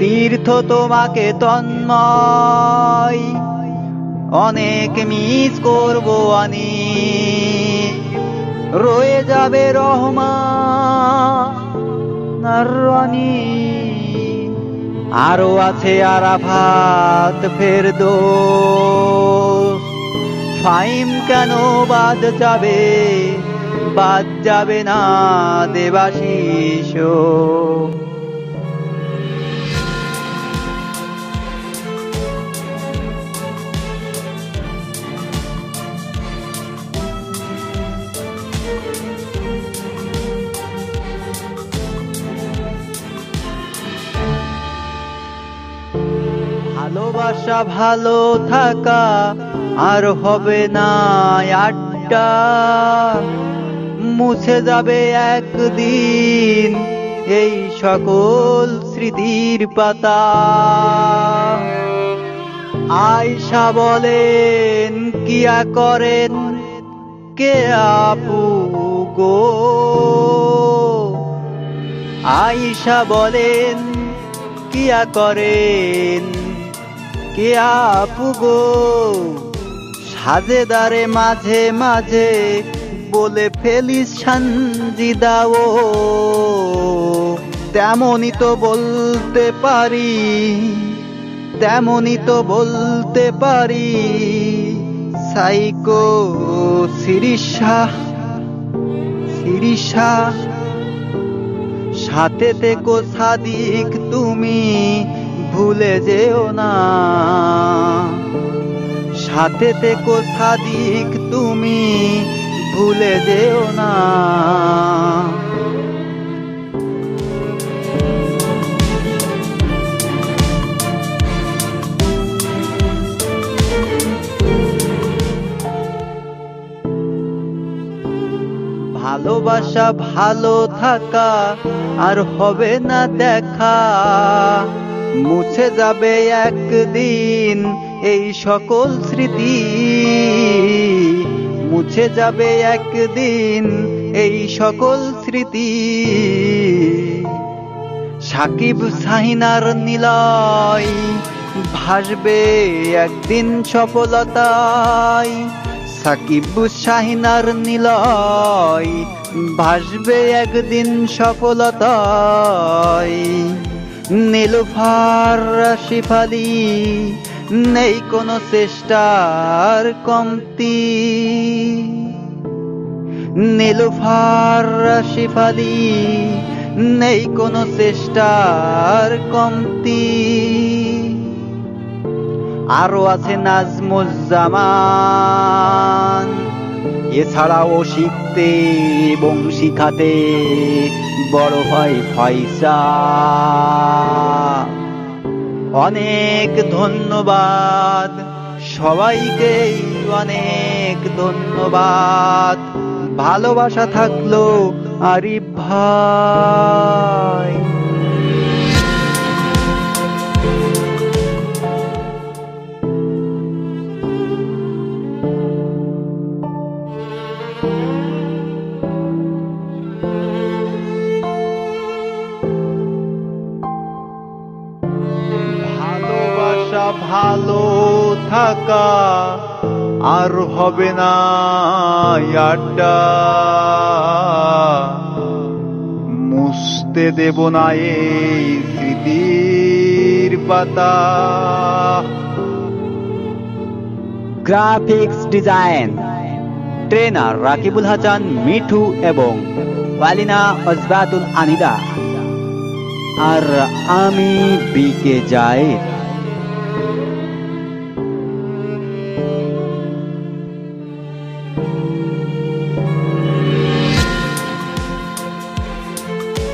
তীর্থ তোমাকে তন্ময় অনেক মিস করবো আনি রয়ে যাবে রহমান আর রানী আরো আছে আরাফাত ফেরদৌস ফাইম কেন বাদ যাবে না দেবাশিস ভালোবাসা ভালো থাকা আর হবে না আড্ডা মুছে যাবে একদিন এই সকল স্মৃতির পাতা আয়শা বলেন কিয়া করেন কে আপু গো আয়শা বলেন কিয়া করেন কে আপু গো সাজেদারে মাঝে মাঝে বলে ফেলিস সানজিদাও তেমনই তো বলতে পারি সাইকো শিরিষা সাথে থেকো সাদিক তুমি ভুলে যেও না সাথে থেকো সাদিক তুমি ভুলে যেও না ভালোবাসা ভালো থাকা আর হবে না দেখা মুছে যাবে একদিন এই সকল স্মৃতি মুছে যাবে একদিন এই সকল স্মৃতি সাকিব শাহিনার নিলয় ভাসবে একদিন সফলতায় সাকিব শাহিনার নিলয় ভাসবে একদিন সফলতায় নীলুফার শিফালি নেই কোনো চেষ্টার কমতি নীলুফার শিফালি নেই কোনো চেষ্টার কমতি আরো আছে নাজমুজ্জামান এছাড়াও শিখতে এবং শিখাতে বড় হয় ফয়সা অনেক ধন্যবাদ সবাইকে অনেক ধন্যবাদ ভালোবাসা থাকলো আরিফ ভাই ভালো থাকা আর হবে না আড্ডা মুছতে দেব না এই স্মৃতির পাতা graphics design trainer Rakibul Hasan Mithu এবং ওয়ালিনা ওজবাতুল আনিদা আর আমি বিকে যাই